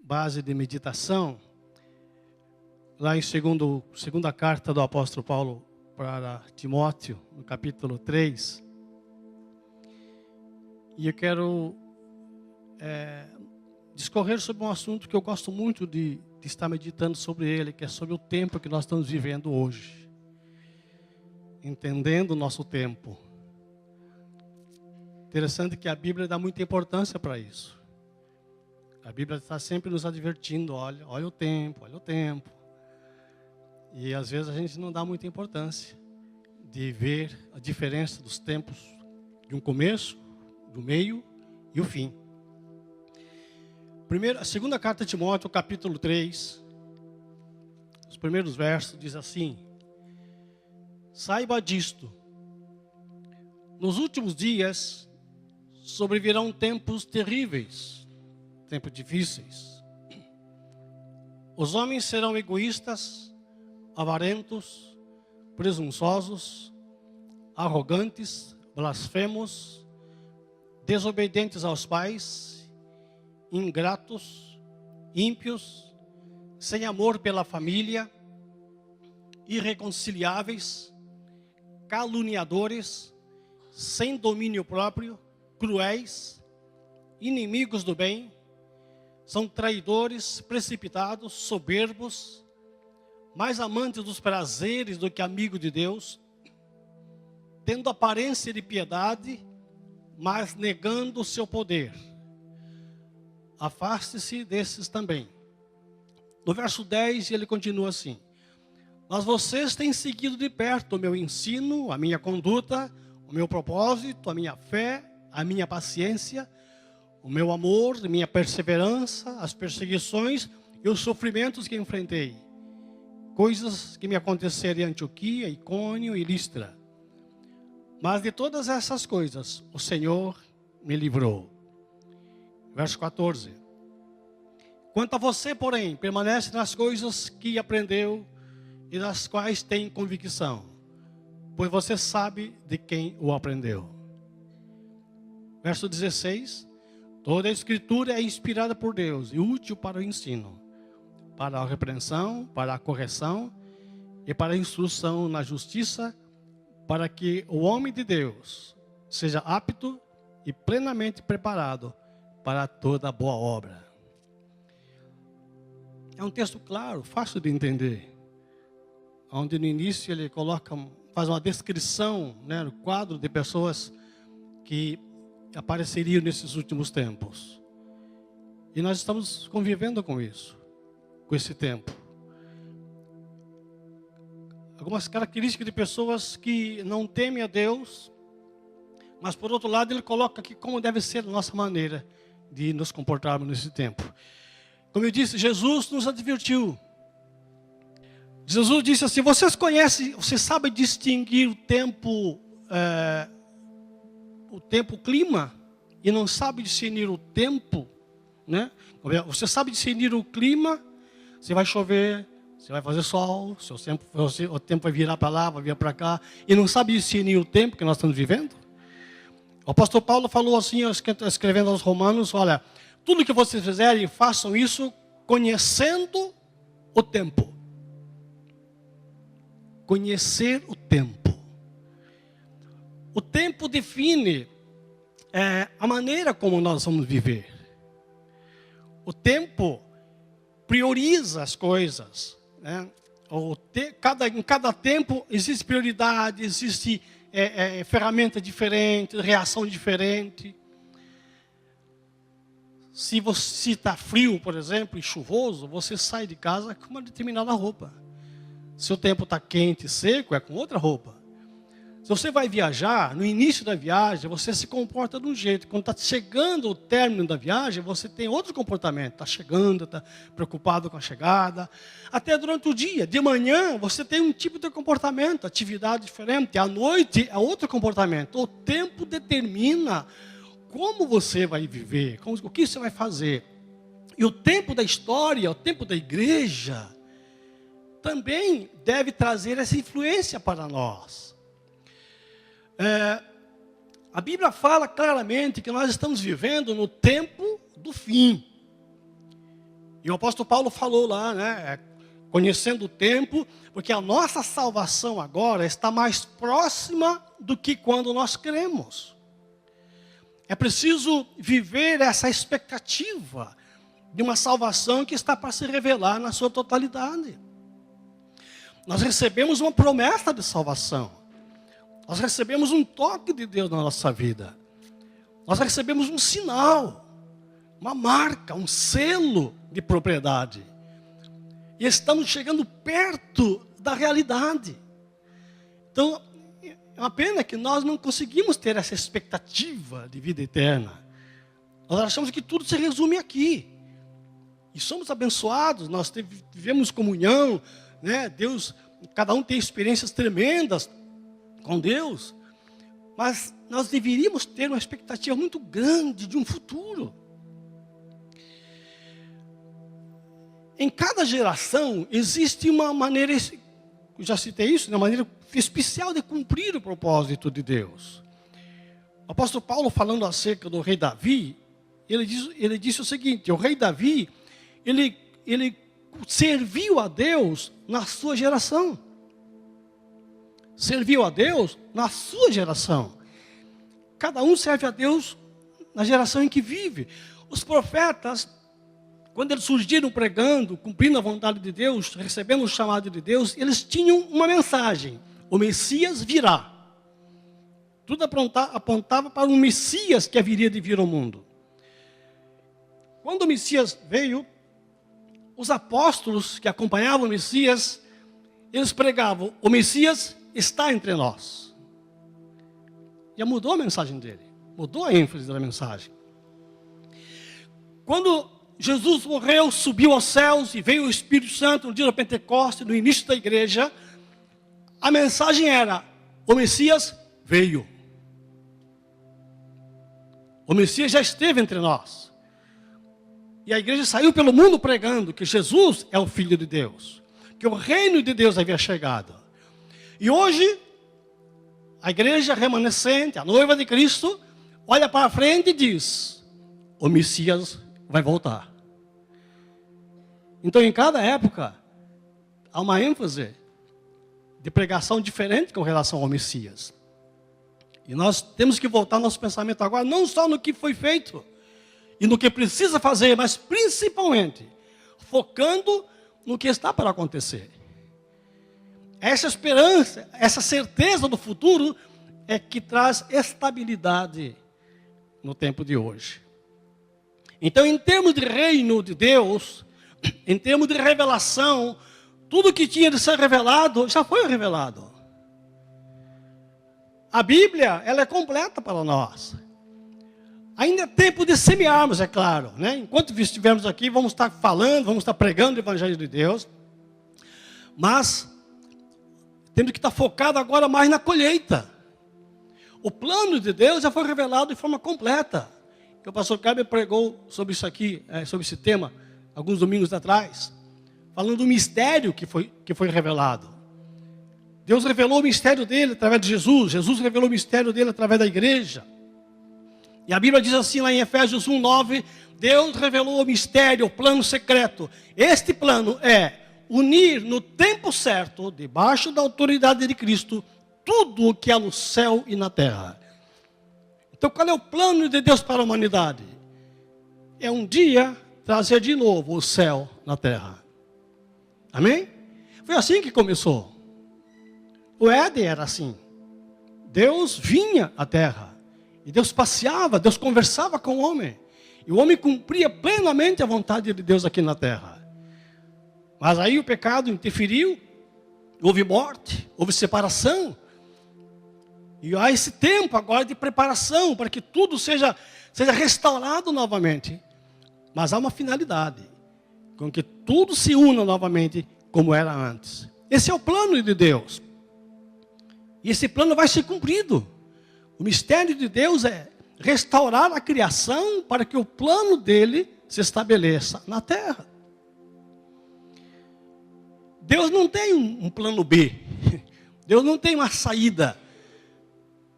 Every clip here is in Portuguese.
base de meditação, lá em segunda carta do apóstolo Paulo para Timóteo, no capítulo 3. E eu quero discorrer sobre um assunto que eu gosto muito de estar meditando sobre ele, que é sobre o tempo que nós estamos vivendo hoje. Entendendo o nosso tempo. Interessante que a Bíblia dá muita importância para isso. A Bíblia está sempre nos advertindo, olha o tempo, olha o tempo. E às vezes a gente não dá muita importância de ver a diferença dos tempos de um começo, do meio e o fim. A segunda carta de Timóteo, capítulo 3, os primeiros versos, diz assim: saiba disto, nos últimos dias sobrevirão tempos terríveis, tempos difíceis. Os homens serão egoístas, avarentos, presunçosos, arrogantes, blasfemos, desobedientes aos pais, ingratos, ímpios, sem amor pela família, irreconciliáveis, caluniadores, sem domínio próprio, cruéis, inimigos do bem, são traidores, precipitados, soberbos, mais amantes dos prazeres do que amigos de Deus, tendo aparência de piedade, mas negando o seu poder. Afaste-se desses também. No verso 10 ele continua assim: mas vocês têm seguido de perto o meu ensino, a minha conduta, o meu propósito, a minha fé, a minha paciência, o meu amor, a minha perseverança, as perseguições e os sofrimentos que enfrentei. Coisas que me aconteceram em Antioquia, Icônio e Listra. Mas de todas essas coisas, o Senhor me livrou. Verso 14. Quanto a você, porém, permanece nas coisas que aprendeu e das quais tem convicção, pois você sabe de quem o aprendeu. Verso 16. Toda a escritura é inspirada por Deus e útil para o ensino, para a repreensão, para a correção e para a instrução na justiça, para que o homem de Deus seja apto e plenamente preparado para toda boa obra. É um texto claro, fácil de entender, onde no início ele faz uma descrição, no quadro de pessoas que apareceriam nesses últimos tempos. E nós estamos convivendo com isso, com esse tempo. Algumas características de pessoas que não temem a Deus, mas por outro lado ele coloca aqui como deve ser a nossa maneira de nos comportarmos nesse tempo. Como eu disse, Jesus nos advertiu. Jesus disse assim: vocês sabem distinguir o tempo clima e não sabem discernir o tempo, né? Você sabe discernir o clima, se vai chover, se vai fazer sol, o tempo vai virar para lá, vai virar para cá, e não sabe discernir o tempo que nós estamos vivendo? O apóstolo Paulo falou assim, escrevendo aos Romanos: olha, tudo que vocês fizerem, façam isso conhecendo o tempo. Conhecer o tempo. O tempo define a maneira como nós vamos viver. O tempo prioriza as coisas, né? Em cada tempo existe prioridade, existe ferramenta diferente, reação diferente. Se está frio, por exemplo, e chuvoso, você sai de casa com uma determinada roupa. Se o tempo está quente e seco, é com outra roupa. Se você vai viajar, no início da viagem, você se comporta de um jeito. Quando está chegando o término da viagem, você tem outro comportamento. Está chegando, está preocupado com a chegada. Até durante o dia. De manhã, você tem um tipo de comportamento, atividade diferente. À noite, é outro comportamento. O tempo determina como você vai viver, o que você vai fazer. E o tempo da história, o tempo da igreja, também deve trazer essa influência para nós. A Bíblia fala claramente que nós estamos vivendo no tempo do fim. E o apóstolo Paulo falou lá, né? Conhecendo o tempo, porque a nossa salvação agora está mais próxima do que quando nós cremos. É preciso viver essa expectativa de uma salvação que está para se revelar na sua totalidade. Nós recebemos uma promessa de salvação. Nós recebemos um toque de Deus na nossa vida. Nós recebemos um sinal, uma marca, um selo de propriedade. E estamos chegando perto da realidade. Então, é uma pena que nós não conseguimos ter essa expectativa de vida eterna. Nós achamos que tudo se resume aqui. E somos abençoados, nós vivemos comunhão, né? Deus, cada um tem experiências tremendas com Deus. Mas nós deveríamos ter uma expectativa muito grande de um futuro. Em cada geração existe uma maneira, eu já citei isso, uma maneira especial de cumprir o propósito de Deus. O apóstolo Paulo, falando acerca do rei Davi, ele disse o seguinte: o rei Davi, ele serviu a Deus na sua geração. Serviu a Deus na sua geração. Cada um serve a Deus na geração em que vive. Os profetas, quando eles surgiram pregando, cumprindo a vontade de Deus, recebendo o chamado de Deus, eles tinham uma mensagem: o Messias virá. Tudo apontava para um Messias que haveria de vir ao mundo. Quando o Messias veio, os apóstolos que acompanhavam o Messias, eles pregavam: o Messias está entre nós. Já mudou a mensagem dele, mudou a ênfase da mensagem. Quando Jesus morreu, subiu aos céus e veio o Espírito Santo no dia do Pentecostes, no início da igreja, a mensagem era: o Messias veio. O Messias já esteve entre nós. E a igreja saiu pelo mundo pregando que Jesus é o Filho de Deus, que o reino de Deus havia chegado. E hoje, a igreja remanescente, a noiva de Cristo, olha para frente e diz: o Messias vai voltar. Então, em cada época, há uma ênfase de pregação diferente com relação ao Messias. E nós temos que voltar nosso pensamento agora, não só no que foi feito e no que precisa fazer, mas principalmente focando no que está para acontecer. Essa esperança, essa certeza do futuro é que traz estabilidade no tempo de hoje. Então, em termos de reino de Deus, em termos de revelação, tudo que tinha de ser revelado, já foi revelado. A Bíblia, ela é completa para nós. Ainda é tempo de semearmos, é claro, né? Enquanto estivermos aqui, vamos estar falando, vamos estar pregando o Evangelho de Deus. Mas temos que estar focado agora mais na colheita. O plano de Deus já foi revelado de forma completa. O pastor Kleber pregou sobre isso aqui, sobre esse tema, alguns domingos atrás, falando do mistério que foi revelado. Deus revelou o mistério dele através de Jesus. Jesus revelou o mistério dele através da igreja. E a Bíblia diz assim lá em Efésios 1:9, Deus revelou o mistério, o plano secreto. Este plano é unir no tempo certo, debaixo da autoridade de Cristo, tudo o que há no céu e na terra. Então, qual é o plano de Deus para a humanidade? É um dia trazer de novo o céu na terra. Amém? Foi assim que começou. O Éden era assim. Deus vinha à terra. E Deus passeava, Deus conversava com o homem. E o homem cumpria plenamente a vontade de Deus aqui na terra. Mas aí o pecado interferiu. Houve morte, houve separação. E há esse tempo agora de preparação para que tudo seja restaurado novamente. Mas há uma finalidade, com que tudo se una novamente como era antes. Esse é o plano de Deus. E esse plano vai ser cumprido. O mistério de Deus é restaurar a criação para que o plano dele se estabeleça na terra. Deus não tem um plano B. Deus não tem uma saída.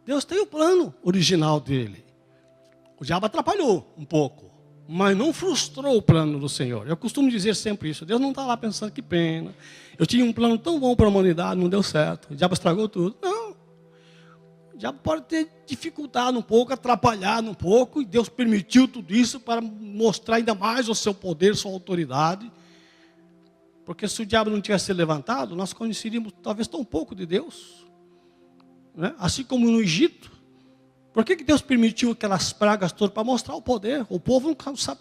Deus tem o plano original dele. O diabo atrapalhou um pouco, mas não frustrou o plano do Senhor. Eu costumo dizer sempre isso. Deus não está lá pensando, que pena. Eu tinha um plano tão bom para a humanidade, não deu certo. O diabo estragou tudo. Não. O diabo pode ter dificultado um pouco, atrapalhado um pouco, e Deus permitiu tudo isso para mostrar ainda mais o seu poder, sua autoridade. Porque se o diabo não tivesse se levantado, nós conheceríamos talvez tão pouco de Deus. Né? Assim como no Egito. Por que Deus permitiu aquelas pragas todas? Para mostrar o poder. O povo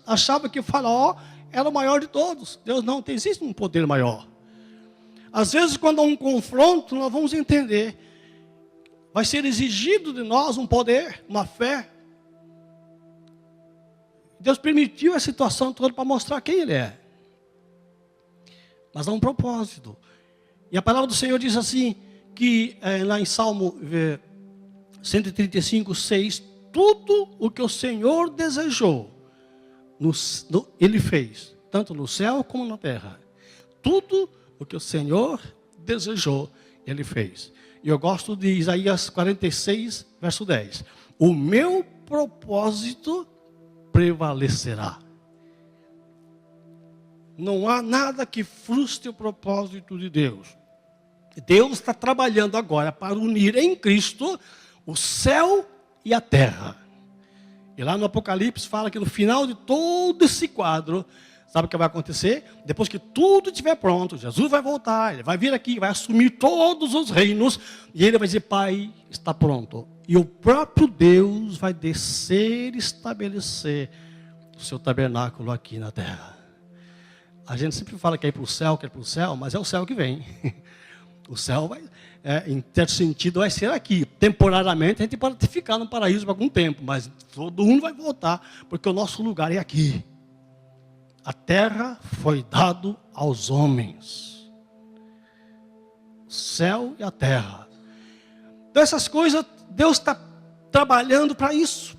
achava que o faraó era o maior de todos. Deus não, existe um poder maior. Às vezes, quando há um confronto, nós vamos entender. Vai ser exigido de nós um poder, uma fé. Deus permitiu a situação toda para mostrar quem Ele é. Mas há um propósito. E a palavra do Senhor diz assim, que lá em Salmo 135, 6, tudo o que o Senhor desejou, Ele fez, tanto no céu como na terra. Tudo o que o Senhor desejou, Ele fez. E eu gosto de Isaías 46, verso 10. O meu propósito prevalecerá. Não há nada que frustre o propósito de Deus. Deus está trabalhando agora para unir em Cristo o céu e a terra. E lá no Apocalipse fala que no final de todo esse quadro, sabe o que vai acontecer? Depois que tudo estiver pronto, Jesus vai voltar, Ele vai vir aqui, vai assumir todos os reinos, e Ele vai dizer, Pai, está pronto. E o próprio Deus vai descer e estabelecer o seu tabernáculo aqui na terra. A gente sempre fala que é ir para o céu, mas é o céu que vem. O céu vai, em certo sentido, vai ser aqui. Temporariamente, a gente pode ficar no paraíso por algum tempo, mas todo mundo vai voltar, porque o nosso lugar é aqui. A terra foi dado aos homens. O céu e a terra. Então, essas coisas, Deus está trabalhando para isso.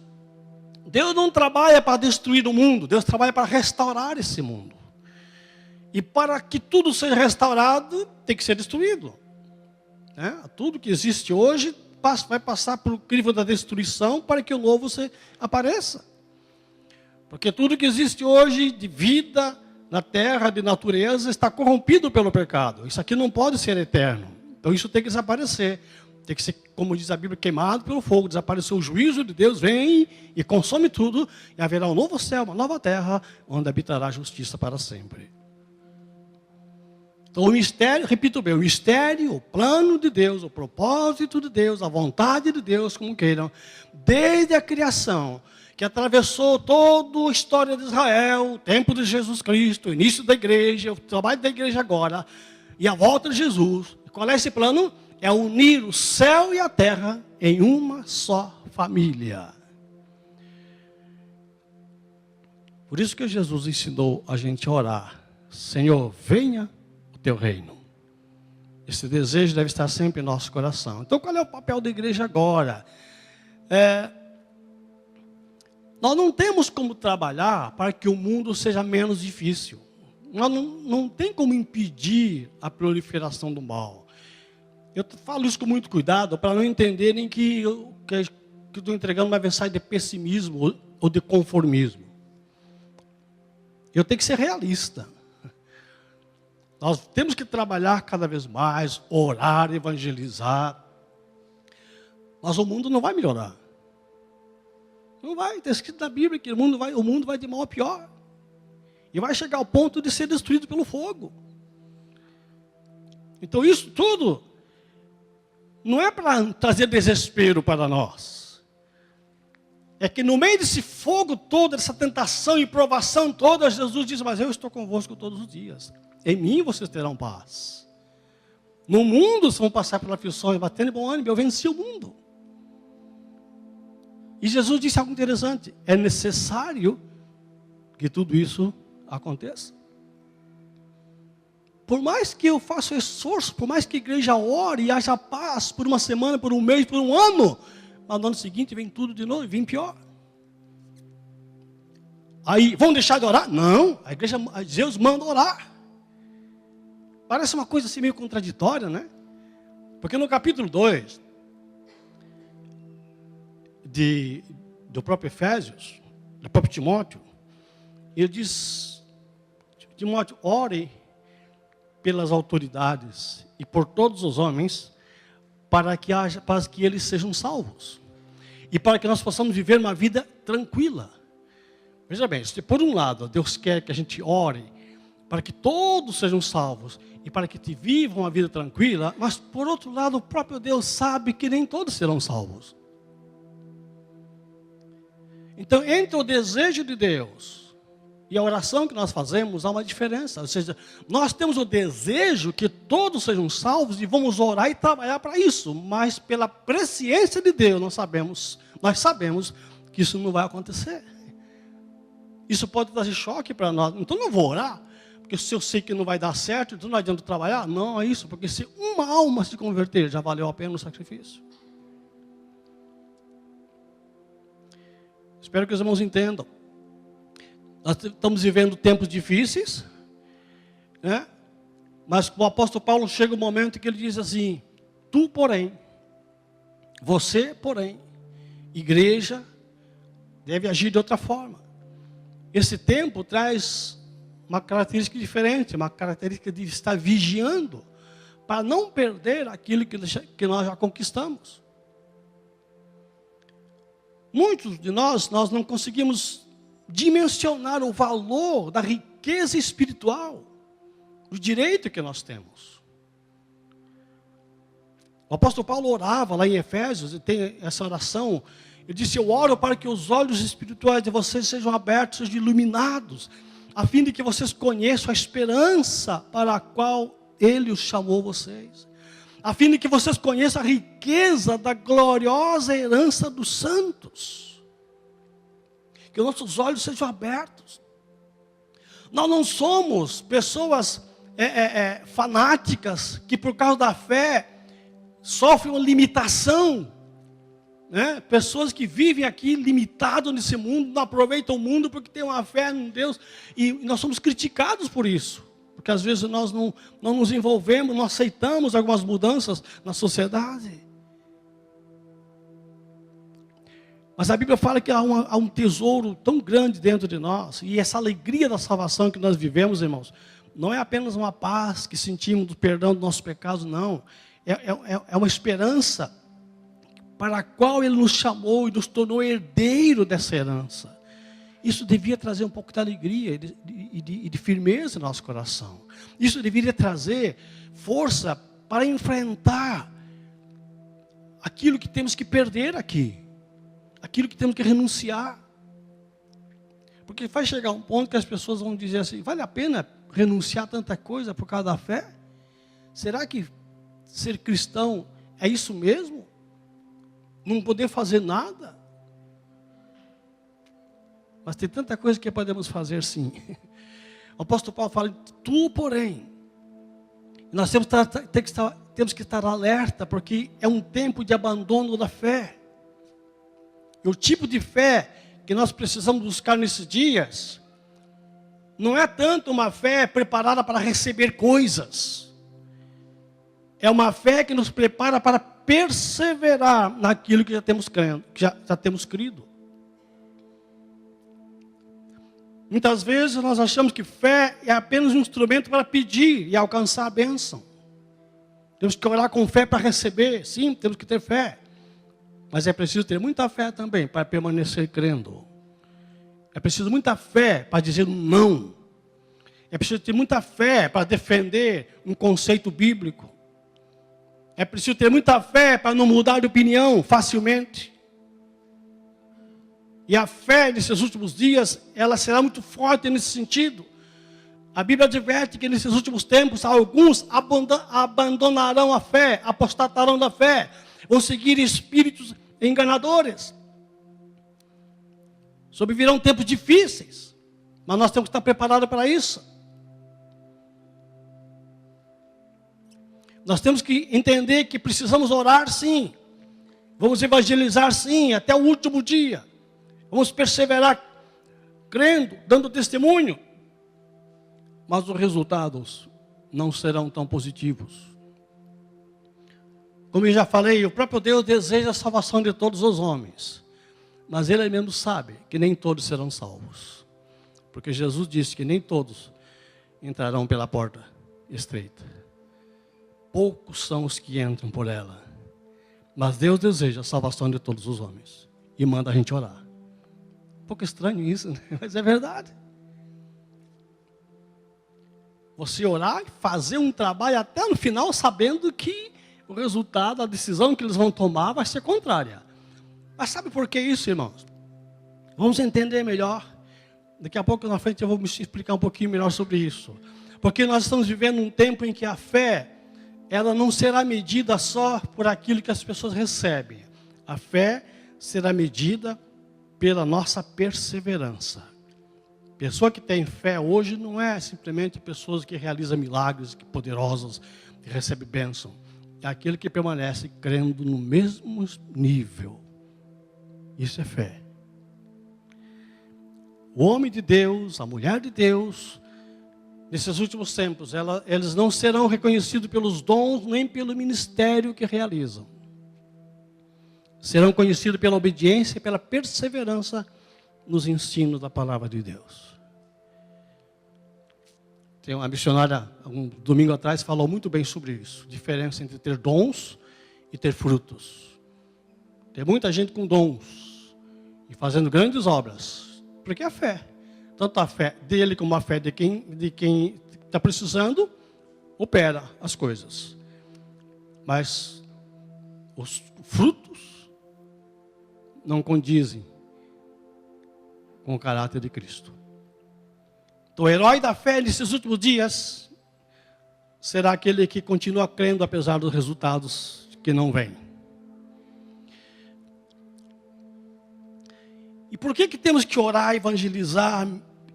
Deus não trabalha para destruir o mundo, Deus trabalha para restaurar esse mundo. E para que tudo seja restaurado, tem que ser destruído. Tudo que existe hoje vai passar por o crivo da destruição para que o novo apareça. Porque tudo que existe hoje de vida na terra, de natureza, está corrompido pelo pecado. Isso aqui não pode ser eterno. Então isso tem que desaparecer. Tem que ser, como diz a Bíblia, queimado pelo fogo. Desapareceu o juízo de Deus, vem e consome tudo. E haverá um novo céu, uma nova terra, onde habitará a justiça para sempre. Então o mistério, repito bem, o mistério, o plano de Deus, o propósito de Deus, a vontade de Deus, como queiram, desde a criação, que atravessou toda a história de Israel, o tempo de Jesus Cristo, o início da igreja, o trabalho da igreja agora, e a volta de Jesus. Qual é esse plano? É unir o céu e a terra em uma só família. Por isso que Jesus ensinou a gente a orar. Senhor, venha teu reino. Esse desejo deve estar sempre em nosso coração. Então, qual é o papel da igreja agora? Nós não temos como trabalhar para que o mundo seja menos difícil. Nós não tem como impedir a proliferação do mal. Eu falo isso com muito cuidado, para não entenderem que eu estou entregando uma mensagem de pessimismo ou de conformismo. Eu tenho que ser realista. Nós temos que trabalhar cada vez mais, orar, evangelizar. Mas o mundo não vai melhorar. Não vai, está escrito na Bíblia que o mundo vai de mal a pior. E vai chegar ao ponto de ser destruído pelo fogo. Então isso tudo não é para trazer desespero para nós. É que no meio desse fogo todo, dessa tentação e provação toda, Jesus diz, mas eu estou convosco todos os dias. Em mim vocês terão paz. No mundo vocês vão passar por aflições, mas tendo bom ânimo, eu venci o mundo. E Jesus disse algo interessante. É necessário que tudo isso aconteça. Por mais que eu faça esforço, por mais que a igreja ore e haja paz por uma semana, por um mês, por um ano, mas no ano seguinte vem tudo de novo e vem pior. Aí, vão deixar de orar? Não, Deus manda orar. Parece uma coisa assim meio contraditória, né? Porque no capítulo 2 do próprio Efésios, do próprio Timóteo, ele diz, Timóteo, ore pelas autoridades e por todos os homens, para que eles sejam salvos. E para que nós possamos viver uma vida tranquila. Veja bem, se por um lado Deus quer que a gente ore para que todos sejam salvos e para que te vivam uma vida tranquila, mas por outro lado o próprio Deus sabe que nem todos serão salvos. Então, entre o desejo de Deus e a oração que nós fazemos, há uma diferença. Ou seja, nós temos o desejo que todos sejam salvos e vamos orar e trabalhar para isso. Mas pela presciência de Deus, nós sabemos que isso não vai acontecer. Isso pode trazer choque para nós. Então não vou orar, porque se eu sei que não vai dar certo, então não adianta trabalhar. Não é isso, porque se uma alma se converter, já valeu a pena o sacrifício. Espero que os irmãos entendam. Nós estamos vivendo tempos difíceis, né? Mas o apóstolo Paulo chega um momento que ele diz assim: tu, porém, você, porém, igreja, deve agir de outra forma. Esse tempo traz uma característica diferente, uma característica de estar vigiando, para não perder aquilo que nós já conquistamos. Muitos de nós não conseguimos dimensionar o valor da riqueza espiritual, o direito que nós temos. O apóstolo Paulo orava lá em Efésios, e tem essa oração. Ele disse: eu oro para que os olhos espirituais de vocês sejam abertos, sejam iluminados, a fim de que vocês conheçam a esperança para a qual Ele os chamou vocês, a fim de que vocês conheçam a riqueza da gloriosa herança dos santos. Que os nossos olhos sejam abertos. Nós não somos pessoas fanáticas que por causa da fé sofrem uma limitação, né? Pessoas que vivem aqui limitadas nesse mundo, não aproveitam o mundo porque têm uma fé em Deus, e nós somos criticados por isso, porque às vezes nós não nos envolvemos, não aceitamos algumas mudanças na sociedade. Mas a Bíblia fala que há um tesouro tão grande dentro de nós, e essa alegria da salvação que nós vivemos, irmãos, não é apenas uma paz que sentimos do perdão dos nossos pecados, não. É uma esperança para a qual Ele nos chamou e nos tornou herdeiro dessa herança. Isso devia trazer um pouco de alegria e de firmeza no nosso coração. Isso deveria trazer força para enfrentar aquilo que temos que perder aqui, aquilo que temos que renunciar. Porque vai chegar um ponto que as pessoas vão dizer assim: vale a pena renunciar a tanta coisa por causa da fé? Será que ser cristão é isso mesmo? Não poder fazer nada? Mas tem tanta coisa que podemos fazer sim. O apóstolo Paulo fala: tu, porém. Nós temos que estar alerta, porque é um tempo de abandono da fé. E o tipo de fé que nós precisamos buscar nesses dias não é tanto uma fé preparada para receber coisas. É uma fé que nos prepara para perseverar naquilo que já temos crido. Muitas vezes nós achamos que fé é apenas um instrumento para pedir e alcançar a bênção. Temos que orar com fé para receber. Sim, temos que ter fé. Mas é preciso ter muita fé também para permanecer crendo. É preciso muita fé para dizer um não. É preciso ter muita fé para defender um conceito bíblico. É preciso ter muita fé para não mudar de opinião facilmente. E a fé nesses últimos dias, ela será muito forte nesse sentido. A Bíblia adverte que nesses últimos tempos, alguns abandonarão a fé, apostatarão da fé, vão seguir espíritos enganadores. Sobrevirão tempos difíceis, mas nós temos que estar preparados para isso. Nós temos que entender que precisamos orar sim. Vamos evangelizar sim, até o último dia. Vamos perseverar crendo, dando testemunho. Mas os resultados não serão tão positivos. Como eu já falei, o próprio Deus deseja a salvação de todos os homens. Mas Ele mesmo sabe que nem todos serão salvos. Porque Jesus disse que nem todos entrarão pela porta estreita. Poucos são os que entram por ela. Mas Deus deseja a salvação de todos os homens. E manda a gente orar. Um pouco estranho isso, né? Mas é verdade. Você orar e fazer um trabalho até no final, sabendo que o resultado, a decisão que eles vão tomar vai ser contrária. Mas sabe por que isso, irmãos? Vamos entender melhor. Daqui a pouco na frente eu vou me explicar um pouquinho melhor sobre isso. Porque nós estamos vivendo um tempo em que a fé, ela não será medida só por aquilo que as pessoas recebem. A fé será medida pela nossa perseverança. Pessoa que tem fé hoje não é simplesmente pessoas que realizam milagres, que poderosos, que recebem bênção. É aquele que permanece crendo no mesmo nível. Isso é fé. O homem de Deus, a mulher de Deus, nesses últimos tempos, eles não serão reconhecidos pelos dons, nem pelo ministério que realizam. Serão conhecidos pela obediência e pela perseverança nos ensinos da palavra de Deus. Tem uma missionária, um domingo atrás, falou muito bem sobre isso. Diferença entre ter dons e ter frutos. Tem muita gente com dons e fazendo grandes obras. Porque a fé, tanto a fé dele como a fé de quem está precisando, opera as coisas. Mas os frutos não condizem com o caráter de Cristo. Então, o herói da fé nesses últimos dias será aquele que continua crendo apesar dos resultados que não vêm. E por que temos que orar, evangelizar,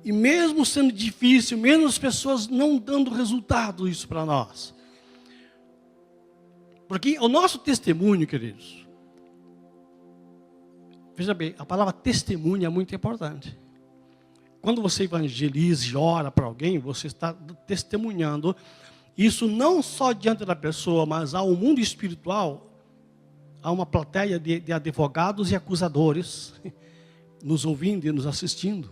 e mesmo sendo difícil, mesmo as pessoas não dando resultado isso para nós? Porque o nosso testemunho, queridos, veja bem, a palavra testemunho é muito importante. Quando você evangeliza e ora para alguém, você está testemunhando. Isso não só diante da pessoa, mas ao mundo espiritual, há uma plateia de advogados e acusadores nos ouvindo e nos assistindo.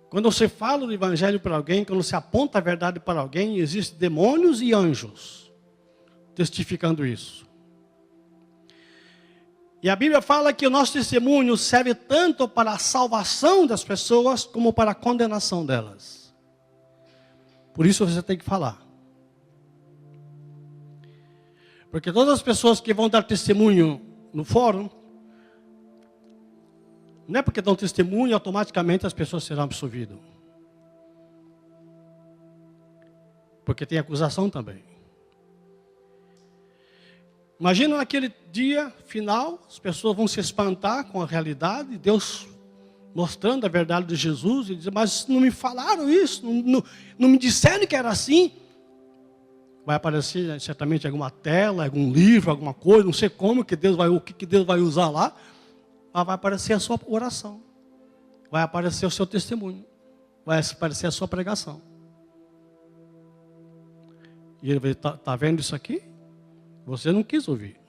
Quando você fala do evangelho para alguém, quando você aponta a verdade para alguém, existem demônios e anjos testificando isso. E a Bíblia fala que o nosso testemunho serve tanto para a salvação das pessoas, como para a condenação delas. Por isso você tem que falar. Porque todas as pessoas que vão dar testemunho no fórum, não é porque dão testemunho, automaticamente as pessoas serão absolvidas. Porque tem acusação também. Imagina naquele dia final, as pessoas vão se espantar com a realidade, Deus mostrando a verdade de Jesus, e dizer, mas não me falaram isso, não me disseram que era assim. Vai aparecer certamente alguma tela, algum livro, alguma coisa, não sei como, o que Deus vai usar lá. Mas vai aparecer a sua oração, vai aparecer o seu testemunho, vai aparecer a sua pregação. E ele vai estar, tá vendo isso aqui? Você não quis ouvir.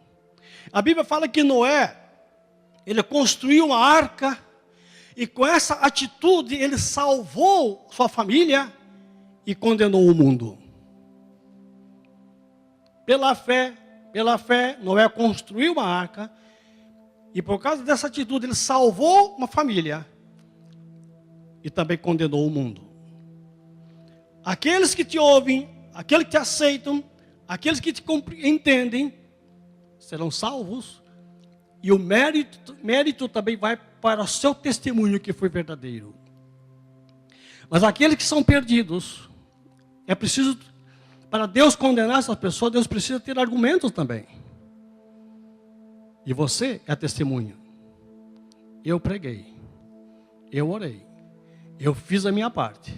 A Bíblia fala que Noé, ele construiu uma arca, e com essa atitude ele salvou sua família e condenou o mundo. Pela fé, Noé construiu uma arca, e por causa dessa atitude ele salvou uma família e também condenou o mundo. Aqueles que te ouvem, aqueles que te aceitam, aqueles que te entendem, serão salvos. E o mérito também vai para o seu testemunho que foi verdadeiro. Mas aqueles que são perdidos, é preciso, para Deus condenar essa pessoa, Deus precisa ter argumentos também. E você é testemunha. Eu preguei, eu orei, eu fiz a minha parte,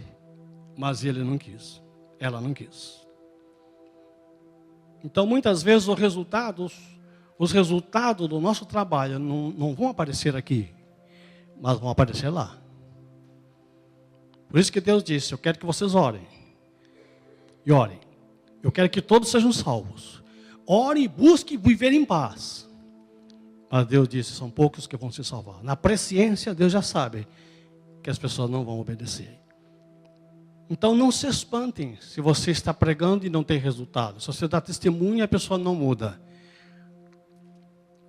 mas ele não quis, ela não quis. Então muitas vezes os resultados do nosso trabalho não vão aparecer aqui, mas vão aparecer lá. Por isso que Deus disse, eu quero que vocês orem. E orem. Eu quero que todos sejam salvos. Orem e busquem viver em paz. Mas Deus disse, são poucos que vão se salvar. Na presciência, Deus já sabe que as pessoas não vão obedecer. Então não se espantem se você está pregando e não tem resultado. Se você dá testemunho e a pessoa não muda.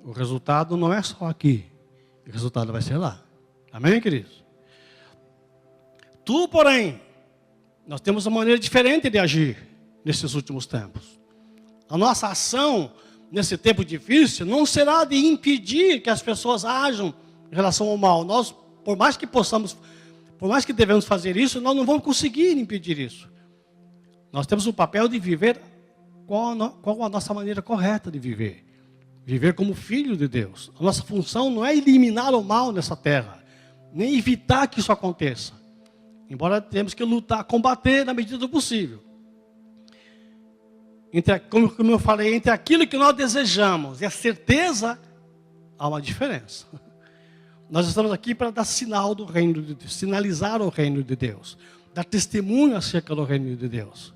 O resultado não é só aqui. O resultado vai ser lá. Amém, queridos? Tu, porém, nós temos uma maneira diferente de agir nesses últimos tempos. A nossa ação nesse tempo difícil não será de impedir que as pessoas ajam em relação ao mal. Nós, por mais que devemos fazer isso, nós não vamos conseguir impedir isso. Nós temos o papel de viver qual a nossa maneira correta de viver. Viver como filho de Deus. A nossa função não é eliminar o mal nessa terra, nem evitar que isso aconteça. Embora temos que lutar, combater na medida do possível. Como eu falei, entre aquilo que nós desejamos e a certeza, há uma diferença. Nós estamos aqui para dar sinal do reino de Deus, sinalizar o reino de Deus, dar testemunho acerca do reino de Deus.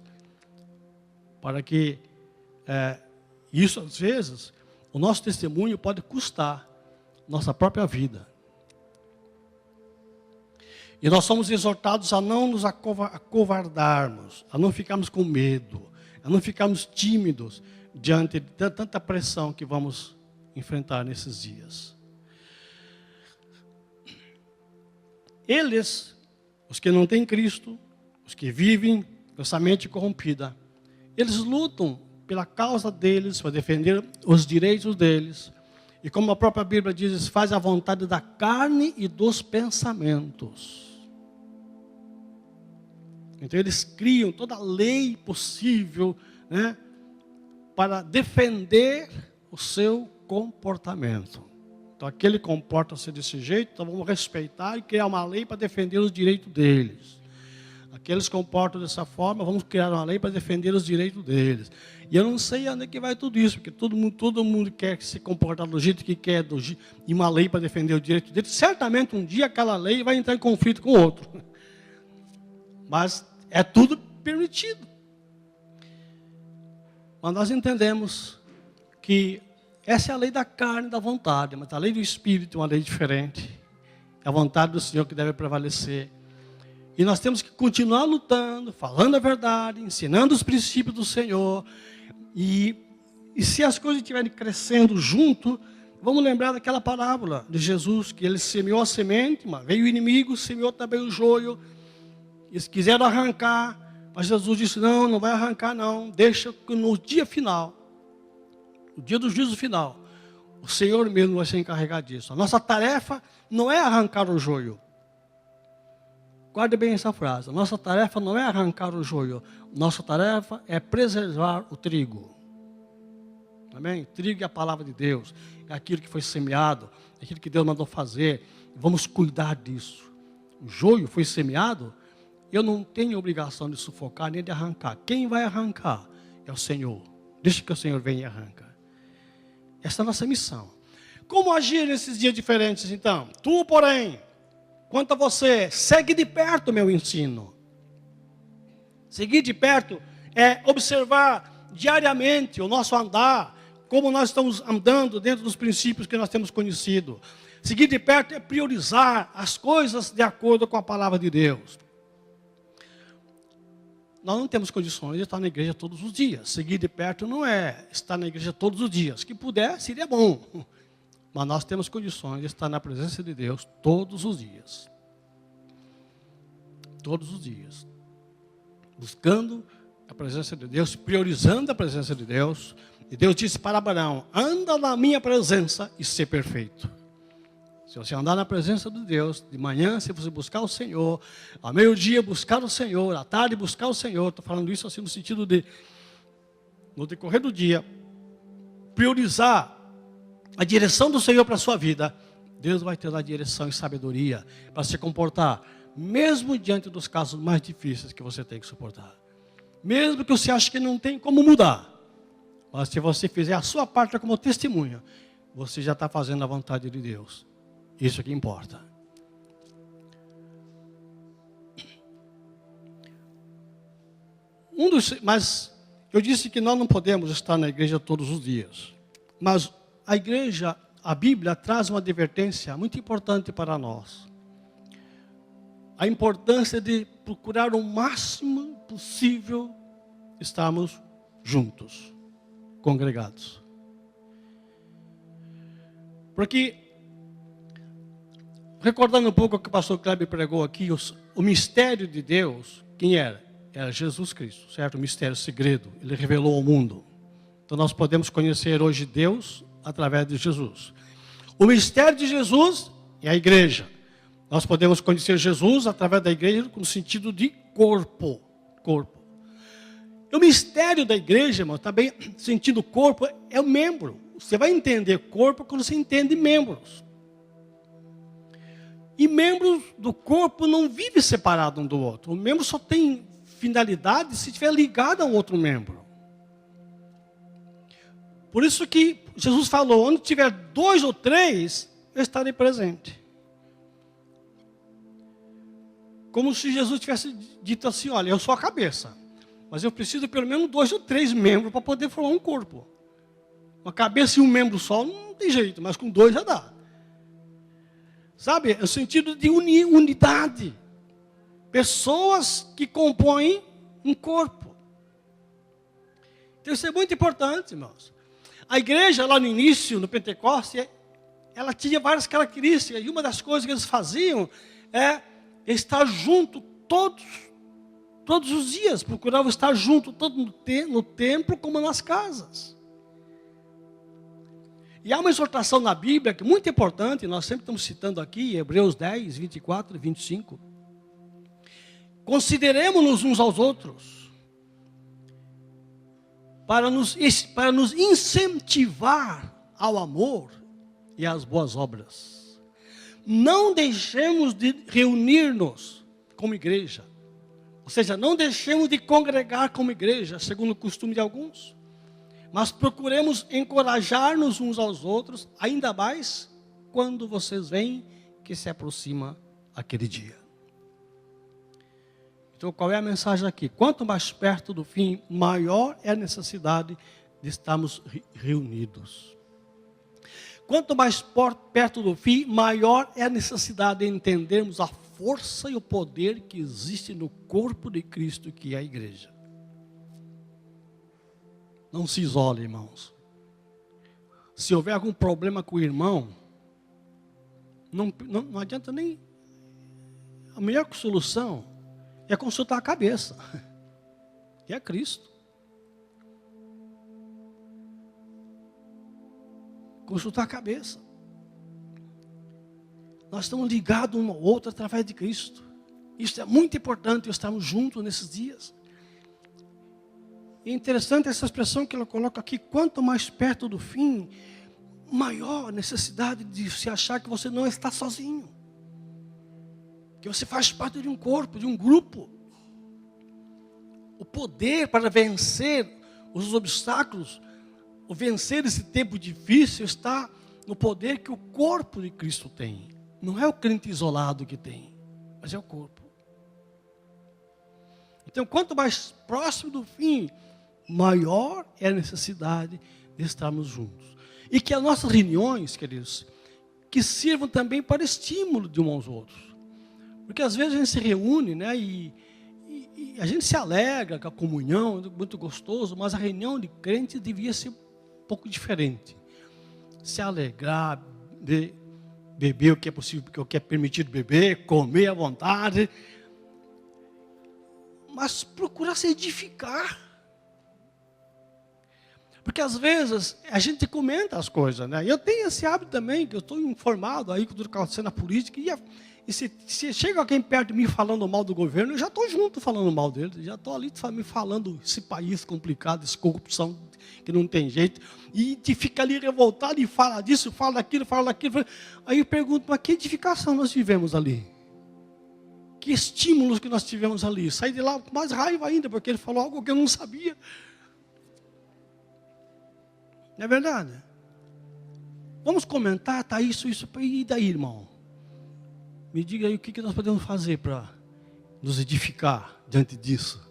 Para que isso, às vezes, o nosso testemunho pode custar nossa própria vida. E nós somos exortados a não nos acovardarmos, a não ficarmos com medo, a não ficarmos tímidos diante de tanta pressão que vamos enfrentar nesses dias. Eles, os que não têm Cristo, os que vivem com essa mente corrompida, eles lutam pela causa deles, para defender os direitos deles. E como a própria Bíblia diz, faz a vontade da carne e dos pensamentos. Então eles criam toda a lei possível, né, para defender o seu comportamento. Então aquele comporta-se desse jeito, então vamos respeitar e criar uma lei para defender os direitos deles. Aqueles comportam dessa forma, vamos criar uma lei para defender os direitos deles. E eu não sei onde é que vai tudo isso, porque todo mundo quer se comportar do jeito que quer, e uma lei para defender o direito deles. Certamente um dia aquela lei vai entrar em conflito com o outro. Mas é tudo permitido. Mas nós entendemos que essa é a lei da carne e da vontade, mas a lei do Espírito é uma lei diferente. É a vontade do Senhor que deve prevalecer. E nós temos que continuar lutando, falando a verdade, ensinando os princípios do Senhor. E se as coisas estiverem crescendo junto, vamos lembrar daquela parábola de Jesus, que ele semeou a semente, mas veio o inimigo, semeou também o joio. Eles quiseram arrancar, mas Jesus disse, não vai arrancar não, deixa que no dia final, no dia do juízo final, o Senhor mesmo vai se encarregar disso. A nossa tarefa não é arrancar o joio. Guarde bem essa frase, a nossa tarefa não é arrancar o joio, nossa tarefa é preservar o trigo. Amém? Trigo é a palavra de Deus, é aquilo que foi semeado, é aquilo que Deus mandou fazer, vamos cuidar disso. O joio foi semeado, eu não tenho obrigação de sufocar nem de arrancar. Quem vai arrancar é o Senhor. Deixa que o Senhor venha e arranca. Essa é a nossa missão. Como agir nesses dias diferentes, então? Tu, porém, quanto a você, segue de perto o meu ensino. Seguir de perto é observar diariamente o nosso andar, como nós estamos andando dentro dos princípios que nós temos conhecido. Seguir de perto é priorizar as coisas de acordo com a palavra de Deus. Nós não temos condições de estar na igreja todos os dias. Seguir de perto não é estar na igreja todos os dias. Que puder, seria bom. Mas nós temos condições de estar na presença de Deus todos os dias. Todos os dias. Buscando a presença de Deus, priorizando a presença de Deus. E Deus disse para Abraão, anda na minha presença e ser perfeito. Se você andar na presença de Deus, de manhã, se você buscar o Senhor, ao meio-dia buscar o Senhor, à tarde buscar o Senhor, estou falando isso assim no sentido de, no decorrer do dia, priorizar a direção do Senhor para a sua vida, Deus vai te dar direção e sabedoria para se comportar, mesmo diante dos casos mais difíceis que você tem que suportar. Mesmo que você ache que não tem como mudar, mas se você fizer a sua parte como testemunha, você já está fazendo a vontade de Deus. Isso que importa. Mas eu disse que nós não podemos estar na igreja todos os dias. Mas a igreja, a Bíblia traz uma advertência muito importante para nós. a importância de procurar o máximo possível estarmos juntos, congregados. Porque, recordando um pouco o que o pastor Kleber pregou aqui, o mistério de Deus, quem era? Era Jesus Cristo, certo? O mistério, o segredo, ele revelou ao mundo. Então nós podemos conhecer hoje Deus através de Jesus. O mistério de Jesus é a igreja. Nós podemos conhecer Jesus através da igreja no sentido de corpo. E o mistério da igreja, irmão, também sentindo corpo, é o membro. Você vai entender corpo quando você entende membros. E membros do corpo não vivem separados um do outro. O membro só tem finalidade se estiver ligado a um outro membro. Por isso que Jesus falou, onde tiver 2 ou 3, eu estarei presente. Como se Jesus tivesse dito assim, olha, eu sou a cabeça, mas eu preciso de pelo menos 2 ou 3 membros para poder formar um corpo. Uma cabeça e um membro só não tem jeito, mas com 2 já dá. Sabe, é o sentido de unidade. Pessoas que compõem um corpo. Então isso é muito importante, irmãos. A igreja lá no início, no Pentecostes, ela tinha várias características. E uma das coisas que eles faziam é estar junto todos os dias. Procuravam estar junto tanto no templo como nas casas. E há uma exortação na Bíblia que é muito importante, nós sempre estamos citando aqui, Hebreus 10, 24 e 25. Consideremos-nos uns aos outros, para nos incentivar ao amor e às boas obras. Não deixemos de reunir-nos como igreja, ou seja, não deixemos de congregar como igreja, segundo o costume de alguns. Mas procuremos encorajar-nos uns aos outros, ainda mais quando vocês veem que se aproxima aquele dia. Então, qual é a mensagem aqui? Quanto mais perto do fim, maior é a necessidade de estarmos reunidos. Quanto mais perto do fim, maior é a necessidade de entendermos a força e o poder que existe no corpo de Cristo, que é a igreja. Não se isole, irmãos. Se houver algum problema com o irmão, não adianta nem... A melhor solução é consultar a cabeça, que é Cristo. Consultar a cabeça. Nós estamos ligados um ao outro através de Cristo. Isso é muito importante, estarmos juntos nesses dias. É interessante essa expressão que ela coloca aqui, quanto mais perto do fim, maior a necessidade de se achar que você não está sozinho. Que você faz parte de um corpo, de um grupo. O poder para vencer os obstáculos, o vencer esse tempo difícil, está no poder que o corpo de Cristo tem. Não é o crente isolado que tem, mas é o corpo. Então, quanto mais próximo do fim, maior é a necessidade de estarmos juntos. E que as nossas reuniões, queridos, que sirvam também para estímulo de uns aos outros. Porque às vezes a gente se reúne, né, e a gente se alegra com a comunhão, muito gostoso, mas a reunião de crentes devia ser um pouco diferente. Se alegrar, beber o que é possível, o que é permitido beber, comer à vontade, mas procurar se edificar. Porque às vezes a gente comenta as coisas, né? Eu tenho esse hábito também, que eu estou informado aí com tudo que está acontecendo na política, e se chega alguém perto de mim falando mal do governo, eu já estou junto falando mal dele, já estou ali me falando esse país complicado, essa corrupção que não tem jeito, e te fica ali revoltado e fala disso, fala daquilo. Aí eu pergunto, mas que edificação nós tivemos ali? Que estímulos que nós tivemos ali? Saí de lá com mais raiva ainda, porque ele falou algo que eu não sabia. Não é verdade? Vamos comentar, tá isso, e daí, irmão? Me diga aí o que nós podemos fazer para nos edificar diante disso.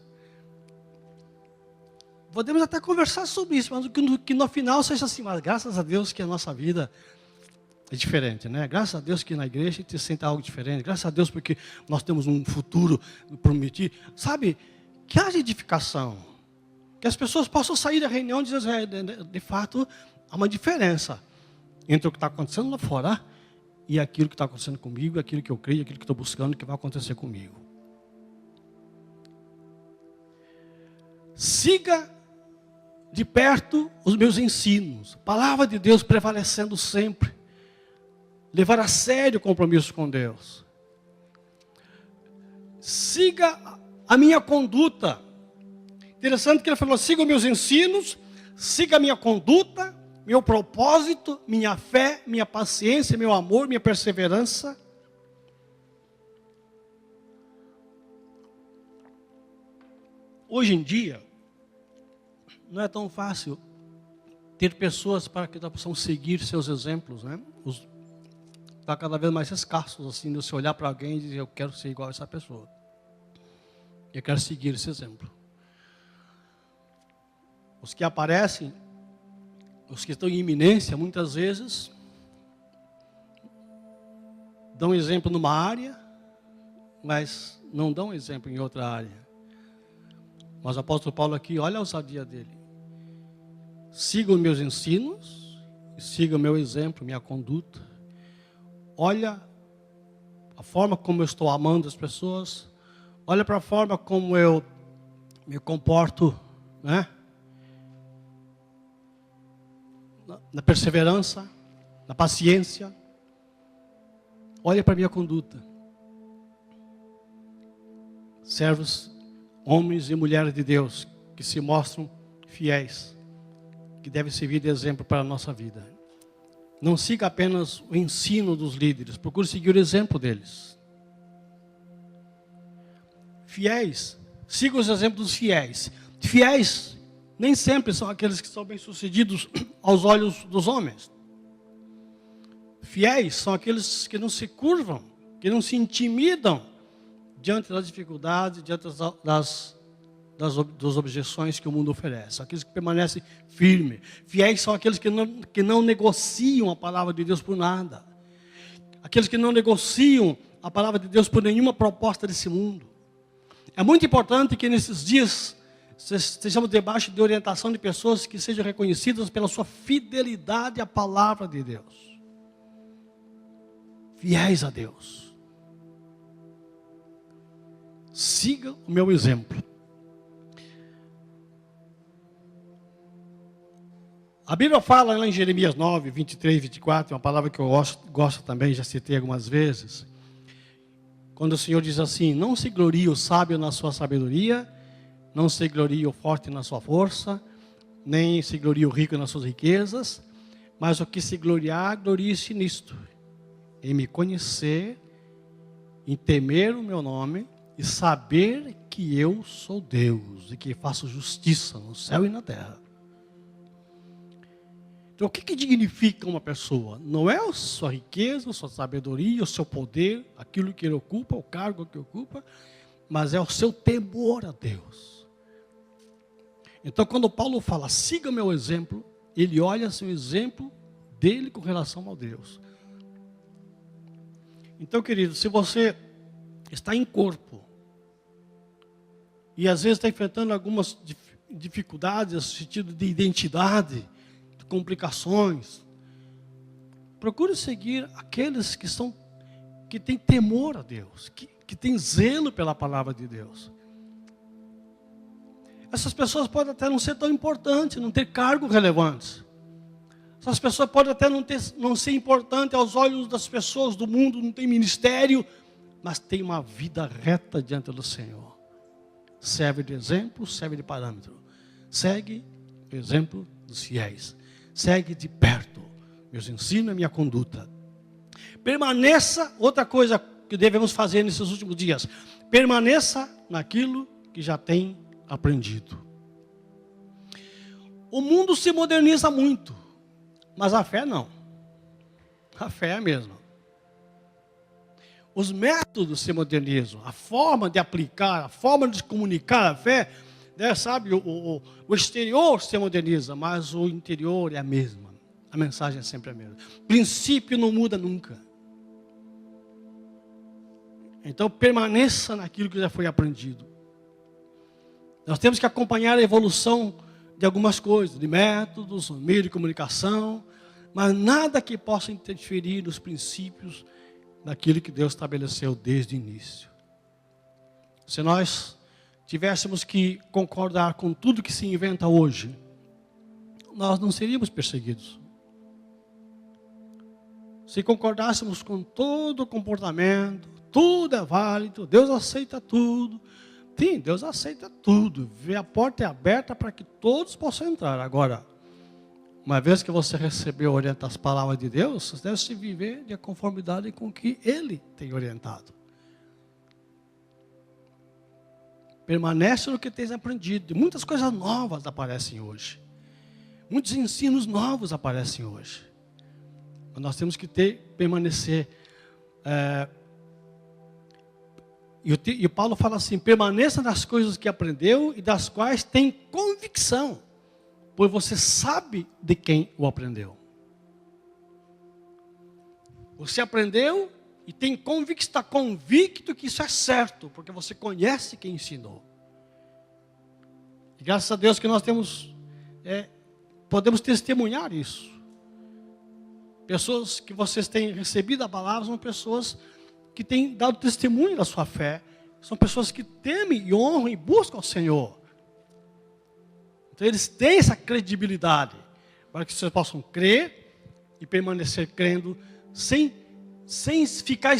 Podemos até conversar sobre isso, mas que no final seja assim, mas graças a Deus que a nossa vida É diferente, né? Graças a Deus que na igreja a gente sente algo diferente. Graças a Deus porque nós temos um futuro prometido. Sabe, que haja edificação. Que as pessoas possam sair da reunião e dizer, de fato, há uma diferença entre o que está acontecendo lá fora e aquilo que está acontecendo comigo, aquilo que eu creio, aquilo que estou buscando, que vai acontecer comigo. Siga de perto os meus ensinos. Palavra de Deus prevalecendo sempre. Levar a sério o compromisso com Deus. Siga a minha conduta. Interessante que ele falou, siga os meus ensinos, siga a minha conduta, meu propósito, minha fé, minha paciência, meu amor, minha perseverança. Hoje em dia, não é tão fácil ter pessoas para que nós possamos seguir seus exemplos, né? Está cada vez mais escassos, assim, de você olhar para alguém e dizer, eu quero ser igual a essa pessoa. Eu quero seguir esse exemplo. Os que aparecem, os que estão em iminência, muitas vezes, dão exemplo numa área, mas não dão exemplo em outra área. Mas o apóstolo Paulo aqui, olha a ousadia dele. Siga os meus ensinos, siga o meu exemplo, minha conduta. Olha a forma como eu estou amando as pessoas. Olha para a forma como eu me comporto, né? Na perseverança, na paciência. Olha para a minha conduta. Servos, homens e mulheres de Deus, que se mostram fiéis, que devem servir de exemplo para a nossa vida. Não siga apenas o ensino dos líderes, procure seguir o exemplo deles. Fiéis, siga os exemplos dos fiéis. Fiéis nem sempre são aqueles que são bem-sucedidos aos olhos dos homens. Fiéis são aqueles que não se curvam, que não se intimidam diante das dificuldades, diante das objeções que o mundo oferece. Aqueles que permanecem firmes. Fiéis são aqueles que não negociam a palavra de Deus por nada. Aqueles que não negociam a palavra de Deus por nenhuma proposta desse mundo. É muito importante que nesses dias estejamos debaixo de orientação de pessoas que sejam reconhecidas pela sua fidelidade à palavra de Deus. Fiéis a Deus. Siga o meu exemplo. A Bíblia fala lá em Jeremias 9, 23, 24, uma palavra que eu gosto também, já citei algumas vezes. Quando o Senhor diz assim, não se glorie o sábio na sua sabedoria, não se glorie o forte na sua força, nem se glorie o rico nas suas riquezas, mas o que se gloriar, glorie-se nisto, em me conhecer, em temer o meu nome, e saber que eu sou Deus, e que faço justiça no céu e na terra. Então, o que significa uma pessoa? Não é a sua riqueza, a sua sabedoria, o seu poder, aquilo que ele ocupa, o cargo que ocupa, mas é o seu temor a Deus. Então, quando Paulo fala, siga o meu exemplo, ele olha assim, o exemplo dele com relação a Deus. Então, querido, se você está em corpo, e às vezes está enfrentando algumas dificuldades, no sentido de identidade, de complicações, procure seguir aqueles que têm temor a Deus, que têm zelo pela palavra de Deus. Essas pessoas podem até não ser tão importantes, não ter cargos relevantes. Essas pessoas podem até não ser importantes aos olhos das pessoas do mundo, não tem ministério, mas tem uma vida reta diante do Senhor. Serve de exemplo, serve de parâmetro. Segue o exemplo dos fiéis. Segue de perto meus ensinos e minha conduta. Permaneça, outra coisa que devemos fazer nesses últimos dias, permaneça naquilo que já tem aprendido. O mundo se moderniza muito, mas a fé não. A fé é a mesma. Os métodos se modernizam, a forma de aplicar, a forma de comunicar a fé, né, sabe, o exterior se moderniza, mas o interior é a mesma. A mensagem é sempre a mesma. Princípio não muda nunca. Então permaneça naquilo que já foi aprendido. Nós temos que acompanhar a evolução de algumas coisas, de métodos, meio de comunicação, mas nada que possa interferir nos princípios daquilo que Deus estabeleceu desde o início. Se nós tivéssemos que concordar com tudo que se inventa hoje, nós não seríamos perseguidos. Se concordássemos com todo o comportamento, tudo é válido, Deus aceita tudo. Sim, Deus aceita tudo. A porta é aberta para que todos possam entrar. Agora, uma vez que você recebeu as palavras de Deus, você deve se viver de conformidade com o que Ele tem orientado. Permanece no que tens aprendido. Muitas coisas novas aparecem hoje. Muitos ensinos novos aparecem hoje. Mas nós temos que permanecer. E Paulo fala assim: permaneça nas coisas que aprendeu e das quais tem convicção, pois você sabe de quem o aprendeu. Você aprendeu e está convicto que isso é certo, porque você conhece quem ensinou. E graças a Deus que nós podemos testemunhar isso. Pessoas que vocês têm recebido a palavra são pessoas que têm dado testemunho da sua fé. São pessoas que temem e honram e buscam o Senhor. Então eles têm essa credibilidade para que vocês possam crer e permanecer crendo sem ficar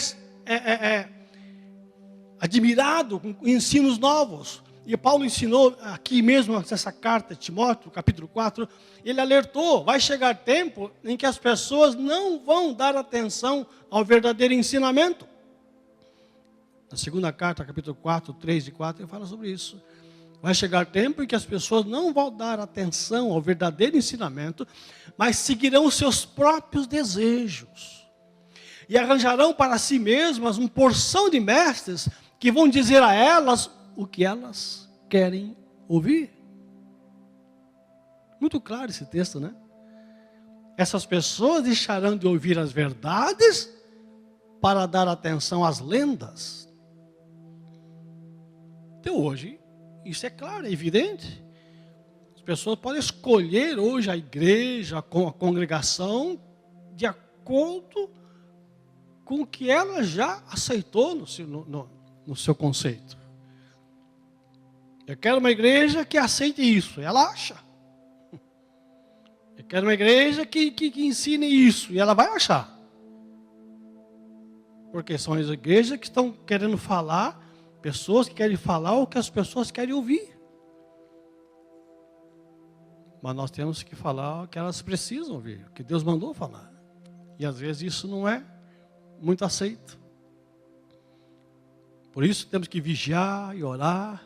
admirado com ensinos novos. E Paulo ensinou aqui mesmo nessa carta de Timóteo, capítulo 4, ele alertou: vai chegar tempo em que as pessoas não vão dar atenção ao verdadeiro ensinamento. Na segunda carta, capítulo 4, 3 e 4, ele fala sobre isso. Vai chegar tempo em que as pessoas não vão dar atenção ao verdadeiro ensinamento, mas seguirão os seus próprios desejos. E arranjarão para si mesmas uma porção de mestres que vão dizer a elas o que elas querem ouvir. Muito claro esse texto, né? Essas pessoas deixarão de ouvir as verdades para dar atenção às lendas. Então hoje, isso é claro, é evidente. As pessoas podem escolher hoje a igreja, a congregação, de acordo com o que ela já aceitou no seu conceito. Eu quero uma igreja que aceite isso, ela acha. Eu quero uma igreja que ensine isso, e ela vai achar. Porque são as igrejas que estão querendo falar, pessoas que querem falar o que as pessoas querem ouvir. Mas nós temos que falar o que elas precisam ouvir, o que Deus mandou falar. E às vezes isso não é muito aceito. Por isso temos que vigiar e orar,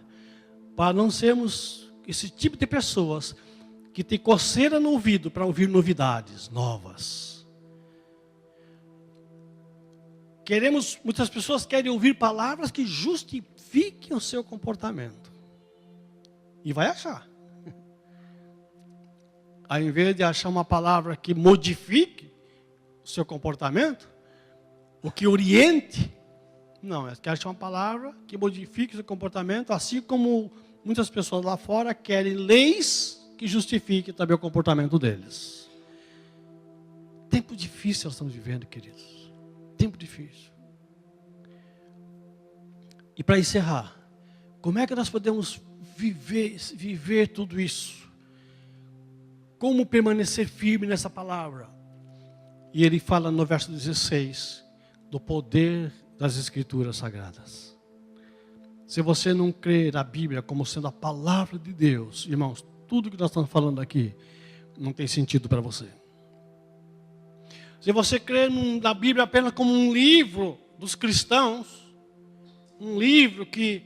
para não sermos esse tipo de pessoas que tem coceira no ouvido para ouvir novidades novas. Muitas pessoas querem ouvir palavras que justifiquem o seu comportamento. E vai achar. Ao invés de achar uma palavra que modifique o seu comportamento, o que oriente, não, elas querem achar uma palavra que modifique o seu comportamento, assim como muitas pessoas lá fora querem leis que justifiquem também o comportamento deles. Tempo difícil nós estamos vivendo, queridos. Tempo difícil. E para encerrar, como é que nós podemos viver tudo isso? Como permanecer firme nessa palavra? E ele fala no verso 16, do poder das Escrituras Sagradas. Se você não crê na Bíblia como sendo a palavra de Deus, irmãos, tudo que nós estamos falando aqui não tem sentido para você. Se você crê na Bíblia apenas como um livro dos cristãos, um livro que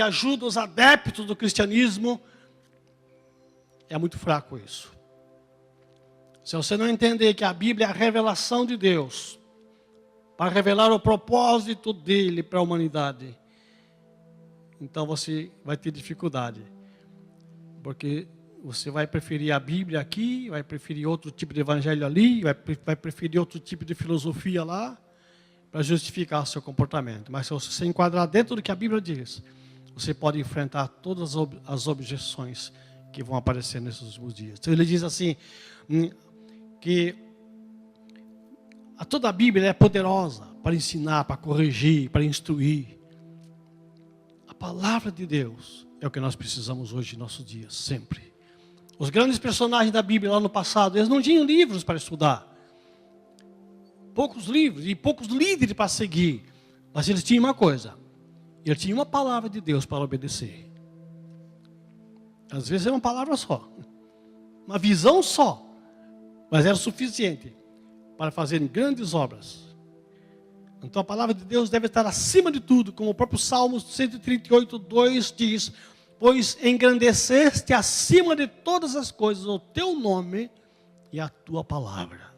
ajuda os adeptos do cristianismo, é muito fraco isso. Se você não entender que a Bíblia é a revelação de Deus, para revelar o propósito dele para a humanidade, então você vai ter dificuldade. Porque você vai preferir a Bíblia aqui, vai preferir outro tipo de evangelho ali, vai preferir outro tipo de filosofia lá, para justificar o seu comportamento. Mas se você se enquadrar dentro do que a Bíblia diz, você pode enfrentar todas as objeções que vão aparecer nesses últimos dias. Então ele diz assim, que toda a Bíblia é poderosa para ensinar, para corrigir, para instruir. A palavra de Deus é o que nós precisamos hoje em nossos dias, sempre. Os grandes personagens da Bíblia lá no passado, eles não tinham livros para estudar. Poucos livros e poucos líderes para seguir. Mas eles tinham uma coisa. Eles tinham uma palavra de Deus para obedecer. Às vezes é uma palavra só. Uma visão só. Mas era suficiente para fazerem grandes obras. Então a palavra de Deus deve estar acima de tudo, como o próprio Salmo 138, 2 diz: pois engrandeceste acima de todas as coisas o teu nome e a tua palavra.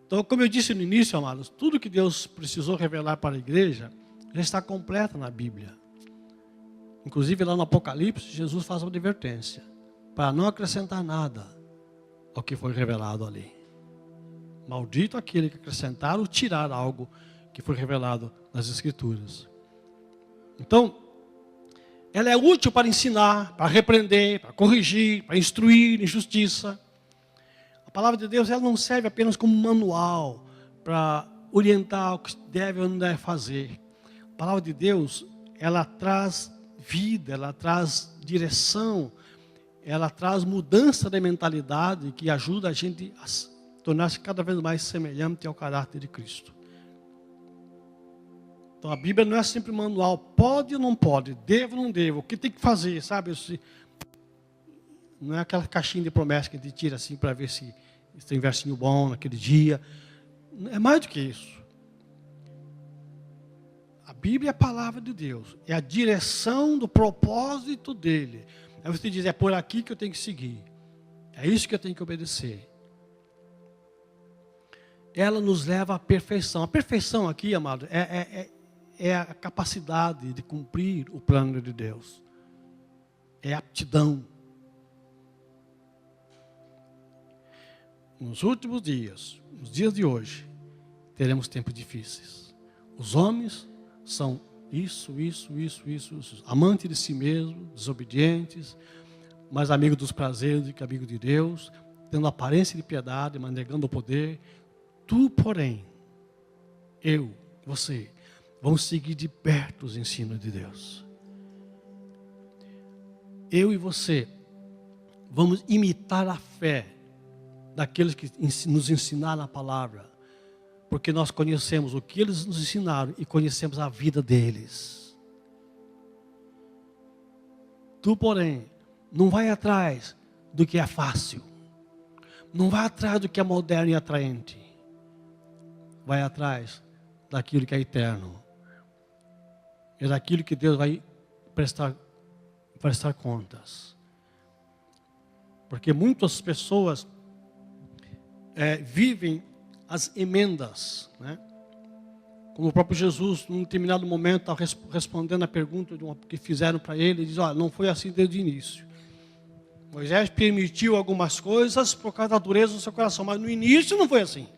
Então, como eu disse no início, amados, tudo que Deus precisou revelar para a igreja já está completo na Bíblia. Inclusive lá no Apocalipse, Jesus faz uma advertência para não acrescentar nada ao que foi revelado ali. Maldito aquele que acrescentar ou tirar algo que foi revelado nas Escrituras. Então, ela é útil para ensinar, para repreender, para corrigir, para instruir em justiça. A palavra de Deus, ela não serve apenas como manual para orientar o que deve ou não deve fazer. A palavra de Deus, ela traz vida, ela traz direção, ela traz mudança de mentalidade que ajuda a gente a tornar-se cada vez mais semelhante ao caráter de Cristo. Então a Bíblia não é sempre manual, pode ou não pode, devo ou não devo, o que tem que fazer, sabe? Não é aquela caixinha de promessa que a gente tira assim para ver se tem versinho bom naquele dia. É mais do que isso. A Bíblia é a palavra de Deus, é a direção do propósito dele. Aí você diz, é por aqui que eu tenho que seguir, é isso que eu tenho que obedecer. Ela nos leva à perfeição. A perfeição aqui, amado, é a capacidade de cumprir o plano de Deus. É aptidão. Nos últimos dias, nos dias de hoje, teremos tempos difíceis. Os homens são isso. Amantes de si mesmo, desobedientes, mais amigos dos prazeres do que amigos de Deus, tendo aparência de piedade, mas negando o poder. Tu, porém, eu, você, vamos seguir de perto os ensinos de Deus. Eu e você vamos imitar a fé daqueles que nos ensinaram a palavra, porque nós conhecemos o que eles nos ensinaram e conhecemos a vida deles. Tu, porém, não vai atrás do que é fácil, não vai atrás do que é moderno e atraente, vai atrás daquilo que é eterno, é daquilo que Deus vai prestar contas. Porque muitas pessoas vivem as emendas, né? Como o próprio Jesus, num determinado momento, estava respondendo a pergunta que fizeram para ele, ele diz, não foi assim desde o início. Moisés permitiu algumas coisas por causa da dureza do seu coração, mas no início não foi assim.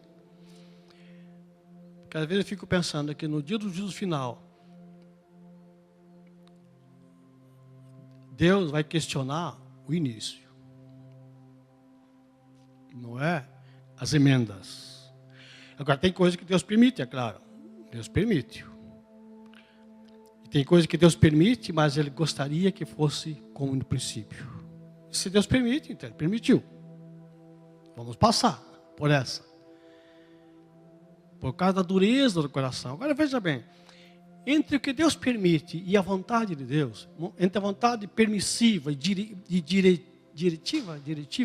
Porque às vezes eu fico pensando que no dia do juízo final, Deus vai questionar o início. Não é as emendas. Agora tem coisa que Deus permite, é claro. Deus permite. E tem coisa que Deus permite, mas Ele gostaria que fosse como no princípio. Se Deus permite, então Ele permitiu. Vamos passar por essa. Por causa da dureza do coração. Agora veja bem. Entre o que Deus permite e a vontade de Deus, entre a vontade permissiva e diretiva,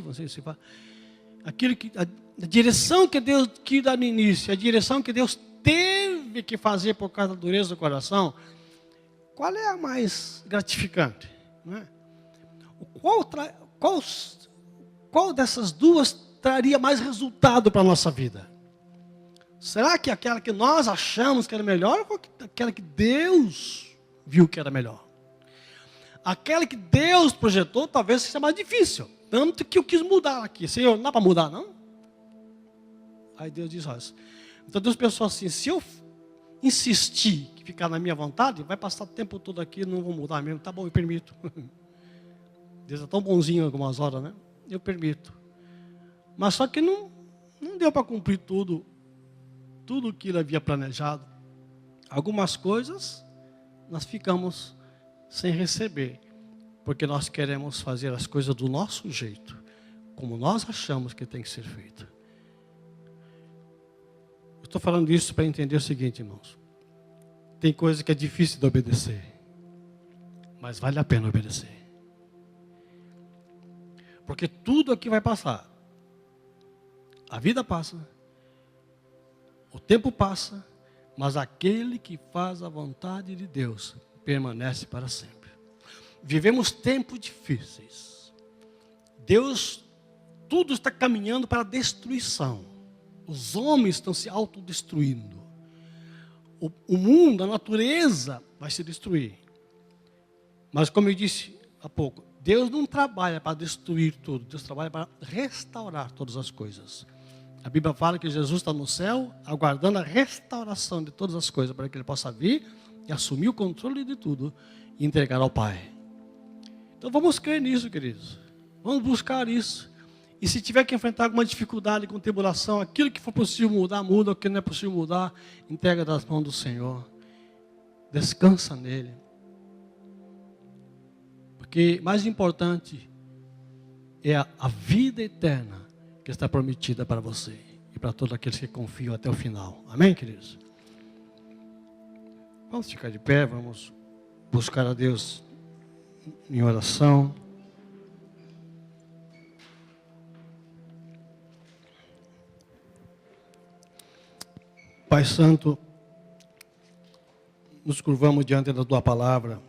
não sei se fala, aquilo que, a direção que Deus quis dar no início, a direção que Deus teve que fazer por causa da dureza do coração, qual é a mais gratificante? Não é? Qual dessas duas traria mais resultado para a nossa vida? Será que aquela que nós achamos que era melhor ou aquela que Deus viu que era melhor? aquela que Deus projetou talvez seja mais difícil. Tanto que eu quis mudar aqui. Senhor, não dá para mudar, não? Aí Deus diz, olha, então Deus pensou assim, se eu insistir que ficar na minha vontade, vai passar o tempo todo aqui, não vou mudar mesmo. Tá bom, eu permito. Deus é tão bonzinho algumas horas, né? Eu permito. Mas só que não deu para cumprir tudo que ele havia planejado. Algumas coisas nós ficamos sem receber, porque nós queremos fazer as coisas do nosso jeito, como nós achamos que tem que ser feito. Eu estou falando isso para entender o seguinte, irmãos. Tem coisa que é difícil de obedecer, mas vale a pena obedecer. Porque tudo aqui vai passar. A vida passa, o tempo passa, mas aquele que faz a vontade de Deus permanece para sempre. Vivemos tempos difíceis. Deus, tudo está caminhando para a destruição. Os homens estão se autodestruindo. O mundo, a natureza vai se destruir. Mas como eu disse há pouco, Deus não trabalha para destruir tudo. Deus trabalha para restaurar todas as coisas. A Bíblia fala que Jesus está no céu, aguardando a restauração de todas as coisas, para que Ele possa vir e assumir o controle de tudo e entregar ao Pai. Então vamos crer nisso, queridos. Vamos buscar isso. E se tiver que enfrentar alguma dificuldade com tribulação, aquilo que for possível mudar, muda. O que não é possível mudar, entrega das mãos do Senhor. Descansa nele. Porque mais importante é a vida eterna que está prometida para você e para todos aqueles que confiam até o final. Amém, queridos? Vamos ficar de pé, vamos buscar a Deus em oração. Pai Santo, nos curvamos diante da Tua palavra,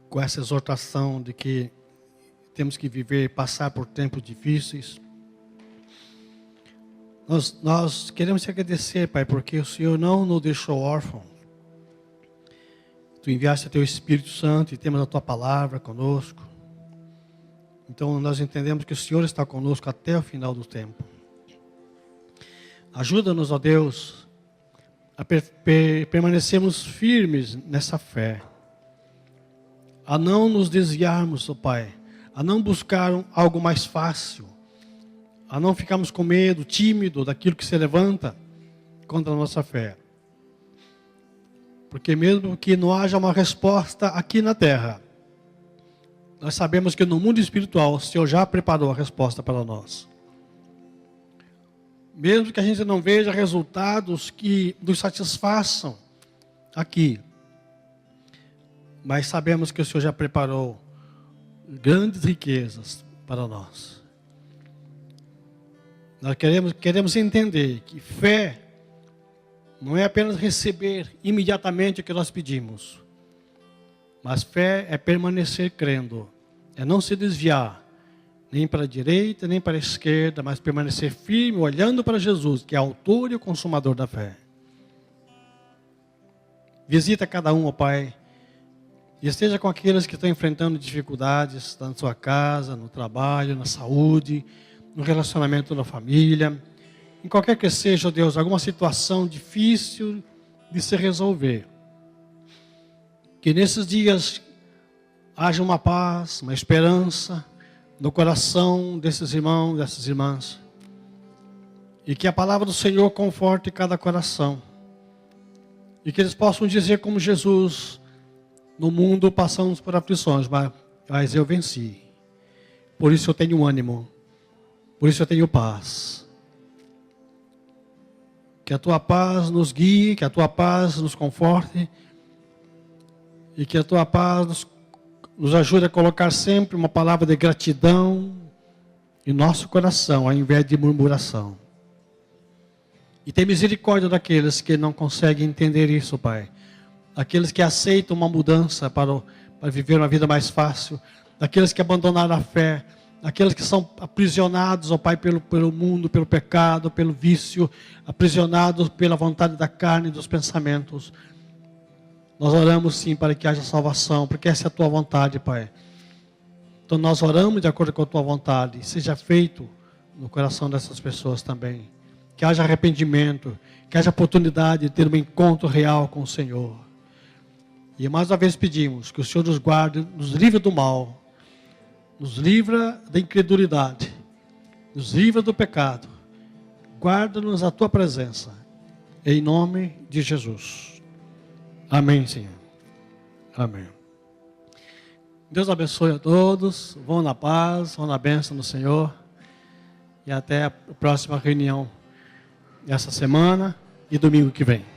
com essa exortação de que temos que viver e passar por tempos difíceis. Nós queremos te agradecer, Pai, porque o Senhor não nos deixou órfãos. Tu enviaste o Teu Espírito Santo e temos a Tua palavra conosco. Então nós entendemos que o Senhor está conosco até o final do tempo. Ajuda-nos, ó Deus, a permanecermos firmes nessa fé. A não nos desviarmos, ó Pai. A não buscar algo mais fácil. A não ficarmos com medo, tímido daquilo que se levanta contra a nossa fé. Porque mesmo que não haja uma resposta aqui na terra, nós sabemos que no mundo espiritual o Senhor já preparou a resposta para nós. Mesmo que a gente não veja resultados que nos satisfaçam aqui, mas sabemos que o Senhor já preparou grandes riquezas para nós. Nós queremos entender que fé não é apenas receber imediatamente o que nós pedimos, mas fé é permanecer crendo, é não se desviar, nem para a direita, nem para a esquerda, mas permanecer firme, olhando para Jesus, que é autor e o consumador da fé. Visita cada um, ó Pai, e esteja com aqueles que estão enfrentando dificuldades na sua casa, no trabalho, na saúde, no relacionamento da família, em qualquer que seja, ó Deus, alguma situação difícil de se resolver. Que nesses dias haja uma paz, uma esperança no coração desses irmãos, dessas irmãs. E que a palavra do Senhor conforte cada coração. E que eles possam dizer como Jesus: no mundo passamos por aflições, mas eu venci. Por isso eu tenho ânimo. Por isso eu tenho paz. Que a Tua paz nos guie, que a Tua paz nos conforte. E que a Tua paz nos ajude a colocar sempre uma palavra de gratidão em nosso coração, ao invés de murmuração. E tem misericórdia daqueles que não conseguem entender isso, Pai. Aqueles que aceitam uma mudança para viver uma vida mais fácil. Daqueles que abandonaram a fé. Aqueles que são aprisionados, ó Pai, pelo mundo, pelo pecado, pelo vício. Aprisionados pela vontade da carne e dos pensamentos. Nós oramos sim para que haja salvação, porque essa é a tua vontade, Pai. Então nós oramos de acordo com a tua vontade. Seja feito no coração dessas pessoas também. Que haja arrependimento, que haja oportunidade de ter um encontro real com o Senhor. E mais uma vez pedimos que o Senhor nos guarde, nos livre do mal, nos livra da incredulidade, nos livra do pecado. Guarda-nos a tua presença. Em nome de Jesus. Amém, Senhor. Amém. Deus abençoe a todos. Vão na paz, vão na bênção do Senhor. E até a próxima reunião essa semana e domingo que vem.